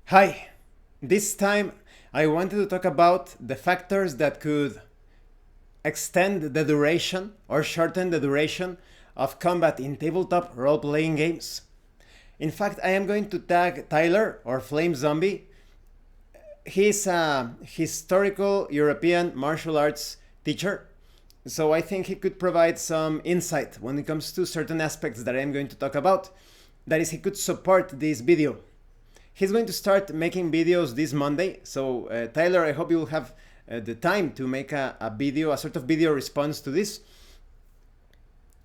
Hi, this time I wanted to talk about the factors that could extend the duration or shorten the duration of combat in tabletop role playing games. In fact, I am going to tag Tyler or Flame Zombie. He's a historical European martial arts teacher, so I think he could provide some insight when it comes to certain aspects that I am going to talk about. That is, he could support this video. He's going to start making videos this Monday. So, Tyler, I hope you'll have the time to make a video, a sort of video response to this.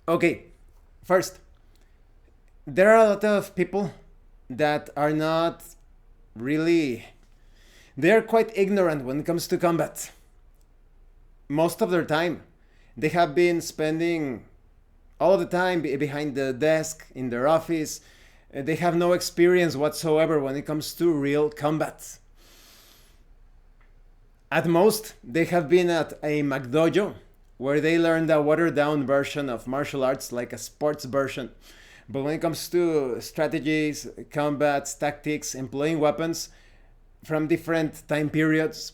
Okay, first, there are a lot of people that are not really. They are quite ignorant when it comes to combat. Most of their time, they have been spending all the time behind the desk in their office. They have no experience whatsoever when it comes to real combat. At most, they have been at a McDojo where they learned a watered down version of martial arts, like a sports version. But when it comes to strategies, combats, tactics, employing weapons from different time periods,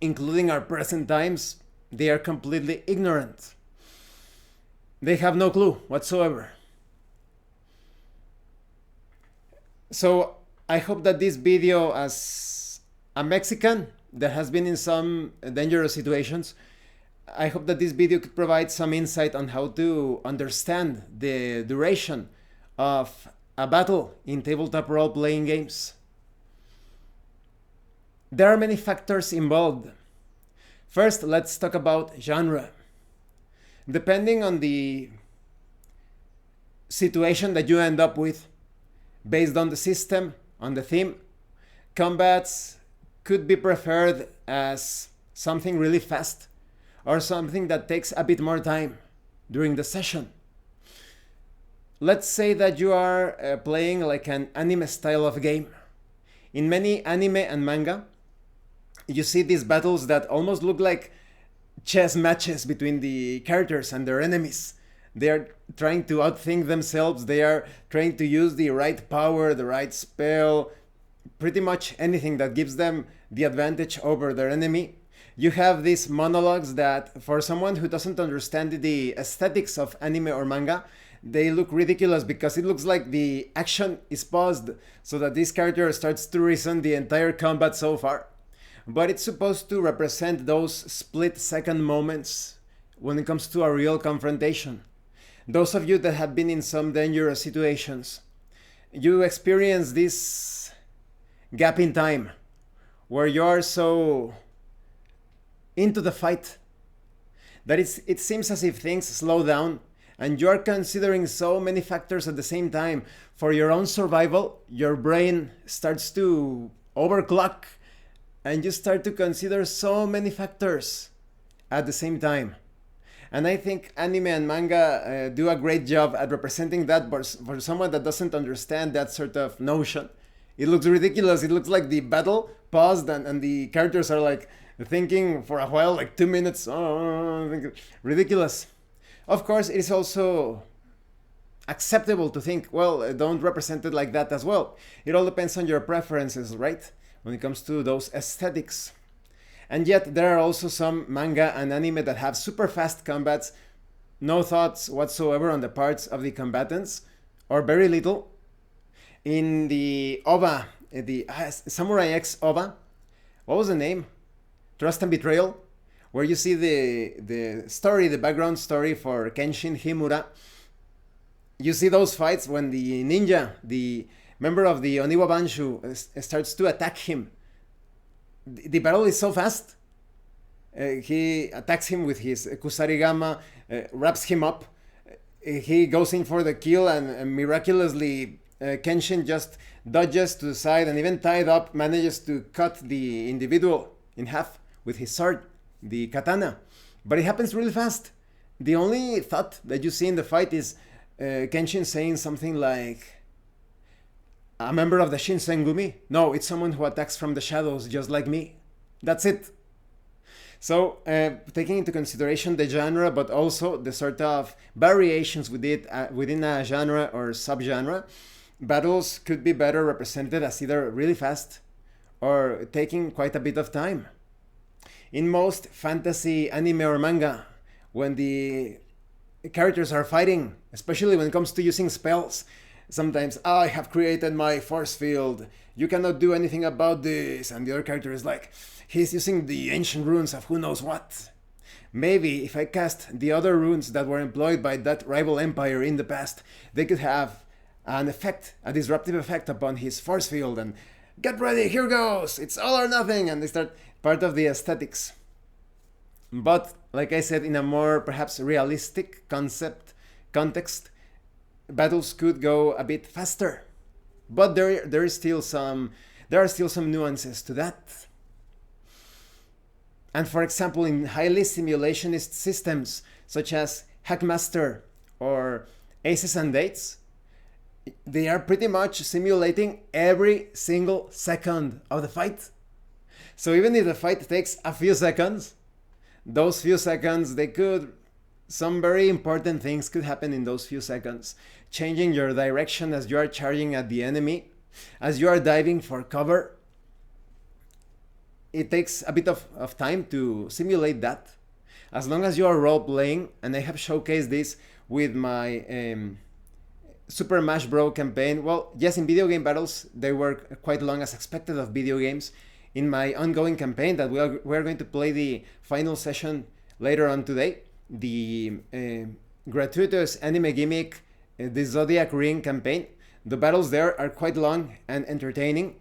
including our present times, they are completely ignorant. They have no clue whatsoever. So I hope that this video, as a Mexican that has been in some dangerous situations, I hope that this video could provide some insight on how to understand the duration of a battle in tabletop role-playing games. There are many factors involved. First, let's talk about genre. Depending on the situation that you end up with, based on the system, on the theme, combats could be preferred as something really fast or something that takes a bit more time during the session. Let's say that you are playing like an anime style of game. In many anime and manga, you see these battles that almost look like chess matches between the characters and their enemies. They are trying to outthink themselves. They are trying to use the right power, the right spell, pretty much anything that gives them the advantage over their enemy. You have these monologues that, for someone who doesn't understand the aesthetics of anime or manga, they look ridiculous because it looks like the action is paused so that this character starts to reason the entire combat so far. But it's supposed to represent those split-second moments when it comes to a real confrontation. Those of you that have been in some dangerous situations, you experience this gap in time where you are so into the fight that it seems as if things slow down and you are considering so many factors at the same time. For your own survival, your brain starts to overclock and you start to consider so many factors at the same time. And I think anime and manga do a great job at representing that for someone that doesn't understand that sort of notion. It looks ridiculous. It looks like the battle paused and the characters are like thinking for a while, like 2 minutes. Ridiculous. Of course, it is also acceptable to think, well, don't represent it like that as well. It all depends on your preferences, right? When it comes to those aesthetics. And yet there are also some manga and anime that have super fast combats, no thoughts whatsoever on the parts of the combatants, or very little. In the OVA, the Samurai X OVA, what was the name? Trust and Betrayal, where you see the story, the background story for Kenshin Himura. You see those fights when the ninja, the member of the Oniwa Banshu, starts to attack him. The battle is so fast. He attacks him with his kusarigama, wraps him up. He goes in for the kill and miraculously Kenshin just dodges to the side and even tied up manages to cut the individual in half with his sword, the katana. But it happens really fast. The only thought that you see in the fight is Kenshin saying something like, "A member of the Shinsengumi? No, it's someone who attacks from the shadows just like me." That's it. So, taking into consideration the genre, but also the sort of variations within a genre or subgenre, battles could be better represented as either really fast or taking quite a bit of time. In most fantasy anime or manga, when the characters are fighting, especially when it comes to using spells, sometimes I have created my force field, you cannot do anything about this, and the other character is like, he's using the ancient runes of who knows what. Maybe if I cast the other runes that were employed by that rival empire in the past, they could have an effect, a disruptive effect upon his force field, and get ready, here goes, it's all or nothing, and they start part of the aesthetics. But like I said, in a more perhaps realistic context, battles could go a bit faster. But there are still some nuances to that. And for example, in highly simulationist systems such as Hackmaster or Aces and Eights, they are pretty much simulating every single second of the fight. So even if the fight takes a few seconds, those few seconds, some very important things could happen in those few seconds. Changing your direction as you are charging at the enemy, as you are diving for cover. It takes a bit of time to simulate that. As long as you are role-playing, and I have showcased this with my Super Smash Bros. Campaign. Well, yes, in video game battles, they were quite long as expected of video games. In my ongoing campaign that we're going to play the final session later on today, the gratuitous anime gimmick, the Zodiac Ring campaign, the battles there are quite long and entertaining.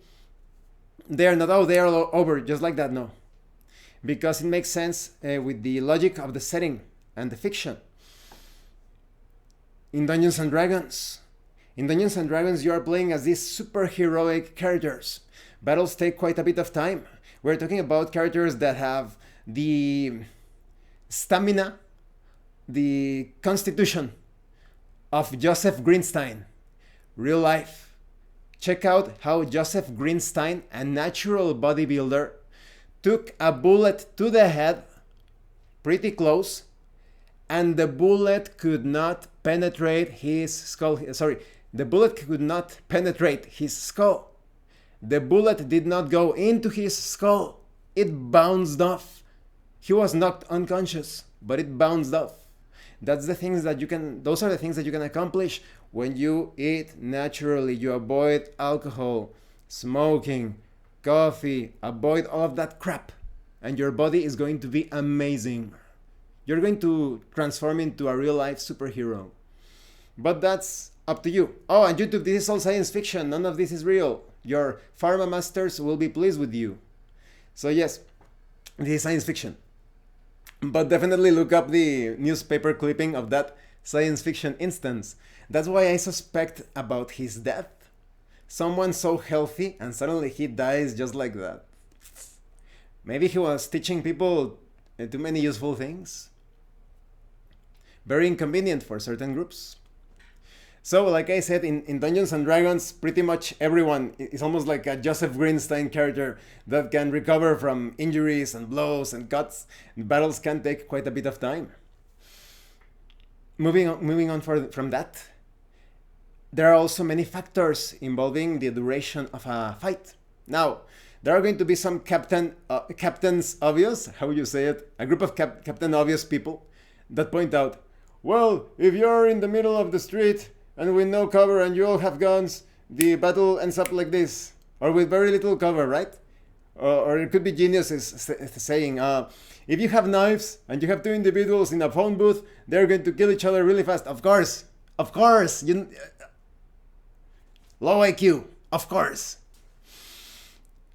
They are not, oh, they are over, just like that, no. Because it makes sense with the logic of the setting and the fiction. In Dungeons and Dragons, you are playing as these super heroic characters. Battles take quite a bit of time. We're talking about characters that have the stamina, the constitution of Joseph Greenstein. Real life. Check out how Joseph Greenstein, a natural bodybuilder, took a bullet to the head, pretty close, and the bullet could not penetrate his skull. The bullet could not penetrate his skull. The bullet did not go into his skull. It bounced off. He was knocked unconscious, but it bounced off. Those are the things that you can accomplish when you eat naturally. You avoid alcohol, smoking, coffee, avoid all of that crap, and your body is going to be amazing. You're going to transform into a real life superhero. But that's up to you. Oh, and YouTube, this is all science fiction. None of this is real. Your pharma masters will be pleased with you. So yes, this is science fiction. But definitely look up the newspaper clipping of that science fiction instance. That's why I suspect about his death. Someone so healthy and suddenly he dies just like that. Maybe he was teaching people too many useful things. Very inconvenient for certain groups. So, like I said, in Dungeons and Dragons, pretty much everyone is almost like a Joseph Greenstein character that can recover from injuries and blows and cuts. Battles can take quite a bit of time. Moving on from that, there are also many factors involving the duration of a fight. Now, there are going to be some captains obvious, how you say it, a group of captain obvious people that point out, well, if you're in the middle of the street and with no cover and you all have guns, the battle ends up like this, or with very little cover, right? Or it could be geniuses saying, if you have knives and you have two individuals in a phone booth, they're going to kill each other really fast. Of course, low IQ, of course.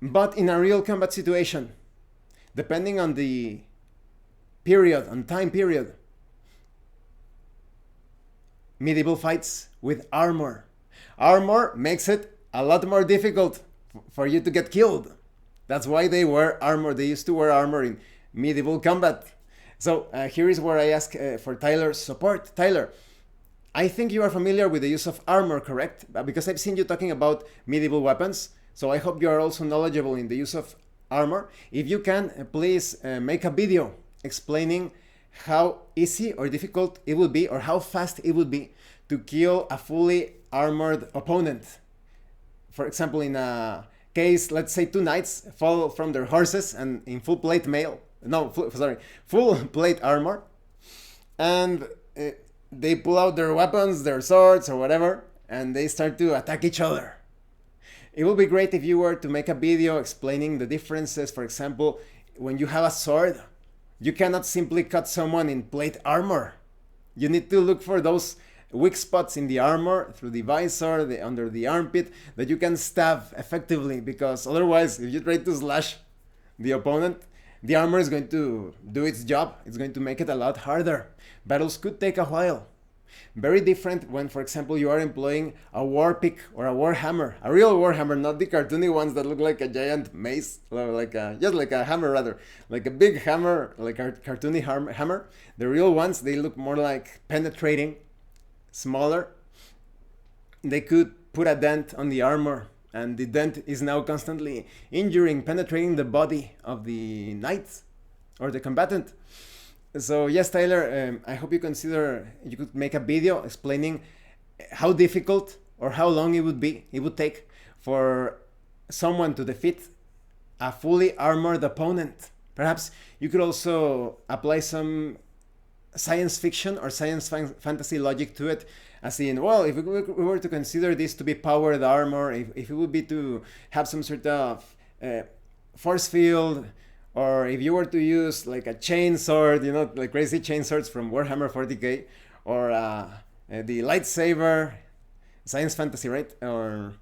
But in a real combat situation, depending on the time period, medieval fights with armor. Armor makes it a lot more difficult for you to get killed. That's why they wear armor. They used to wear armor in medieval combat. So here is where I ask for Tyler's support. Tyler, I think you are familiar with the use of armor, correct? Because I've seen you talking about medieval weapons. So I hope you are also knowledgeable in the use of armor. If you can, please make a video explaining how easy or difficult it will be, or how fast it would be to kill a fully armored opponent. For example, in a case, let's say two knights fall from their horses and in full plate full plate armor, and they pull out their weapons, their swords or whatever, and they start to attack each other. It would be great if you were to make a video explaining the differences. For example, when you have a sword, you cannot simply cut someone in plate armor. You need to look for those weak spots in the armor through the visor, under the armpit, that you can stab effectively, because otherwise, if you try to slash the opponent, the armor is going to do its job. It's going to make it a lot harder. Battles could take a while. Very different when, for example, you are employing a war pick or a war hammer, a real war hammer, not the cartoony ones that look like a giant mace, just like a hammer rather, like a big hammer, like a cartoony hammer. The real ones, they look more like penetrating, smaller. They could put a dent on the armor, and the dent is now constantly penetrating the body of the knight or the combatant. So yes, Tyler, I hope you could make a video explaining how difficult or how long it would take for someone to defeat a fully armored opponent. Perhaps you could also apply some science fiction or science fantasy logic to it, as in, well, if we were to consider this to be powered armor, if it would be to have some sort of force field, or if you were to use like a chain sword, like crazy chain swords from Warhammer 40k, or the lightsaber, science fantasy, right? Or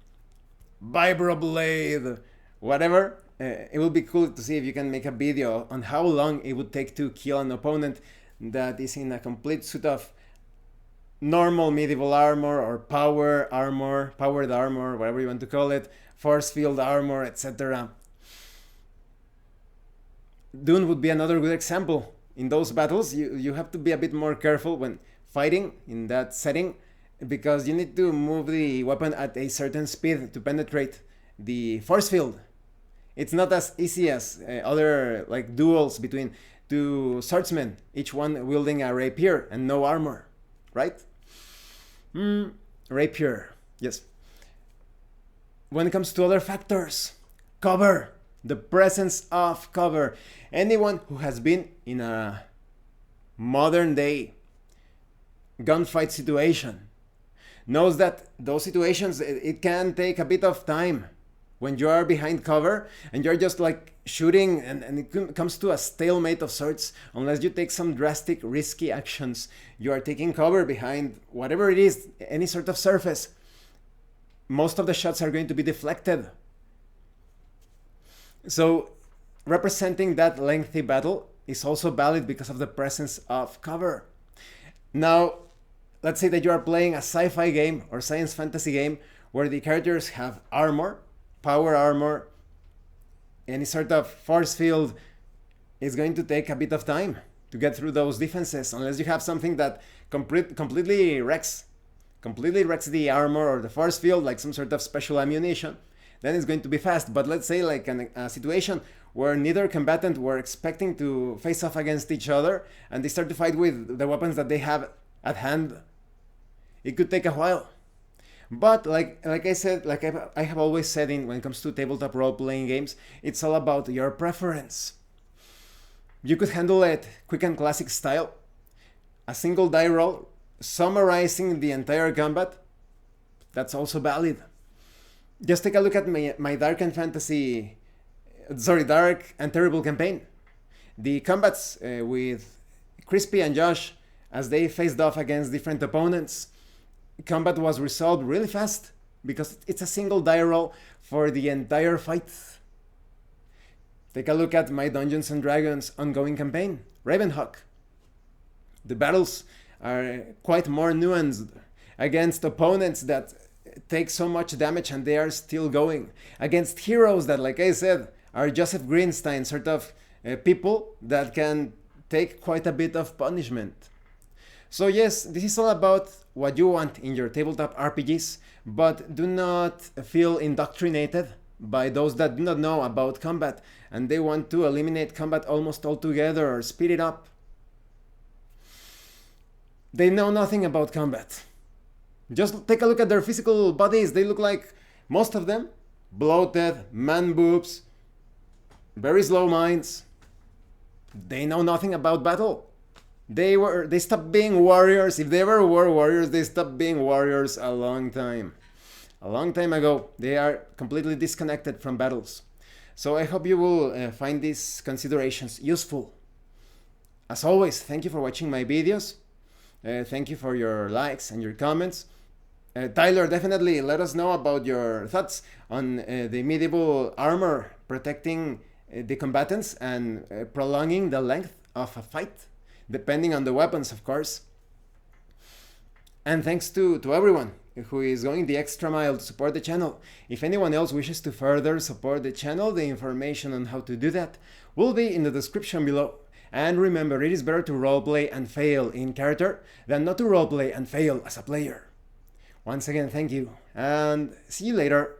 vibroblade, whatever. It would be cool to see if you can make a video on how long it would take to kill an opponent that is in a complete suit of normal medieval armor or powered armor, whatever you want to call it, force field armor, etc. Dune would be another good example. In those battles, you have to be a bit more careful when fighting in that setting, because you need to move the weapon at a certain speed to penetrate the force field. It's not as easy as other like duels between two swordsmen, each one wielding a rapier and no armor, right? Rapier, yes. When it comes to other factors, cover. The presence of cover. Anyone who has been in a modern day gunfight situation knows that those situations, it can take a bit of time when you are behind cover and you're just like shooting, and it comes to a stalemate of sorts unless you take some drastic risky actions. You are taking cover behind whatever it is, any sort of surface. Most of the shots are going to be deflected. So representing that lengthy battle is also valid because of the presence of cover. Now, let's say that you are playing a sci-fi game or science fantasy game where the characters have armor, power armor, any sort of force field. Is going to take a bit of time to get through those defenses, unless you have something that completely wrecks the armor or the force field, like some sort of special ammunition. Then it's going to be fast. But let's say like a situation where neither combatant were expecting to face off against each other, and they start to fight with the weapons that they have at hand. It could take a while. But like I said, like I have always said, when it comes to tabletop role-playing games, it's all about your preference. You could handle it quick and classic style, a single die roll, summarizing the entire combat. That's also valid. Just take a look at my Dark and Terrible campaign. The combats with Crispy and Josh, as they faced off against different opponents, combat was resolved really fast because it's a single die roll for the entire fight. Take a look at my Dungeons and Dragons ongoing campaign, Ravenhawk. The battles are quite more nuanced against opponents that take so much damage and they are still going, against heroes that, like I said, are Joseph Greenstein sort of people that can take quite a bit of punishment. So yes, this is all about what you want in your tabletop RPGs, but do not feel indoctrinated by those that do not know about combat and they want to eliminate combat almost altogether or speed it up. They know nothing about combat. Just take a look at their physical bodies. They look like, most of them, bloated, man boobs, very slow minds. They know nothing about battle. They stopped being warriors. If they ever were warriors, they stopped being warriors a long time ago. They are completely disconnected from battles. So I hope you will find these considerations useful. As always, thank you for watching my videos. Thank you for your likes and your comments. Tyler, definitely let us know about your thoughts on the medieval armor protecting the combatants and prolonging the length of a fight, depending on the weapons, of course. And thanks to everyone who is going the extra mile to support the channel. If anyone else wishes to further support the channel, the information on how to do that will be in the description below. And remember, it is better to roleplay and fail in character than not to roleplay and fail as a player. Once again, thank you, and see you later.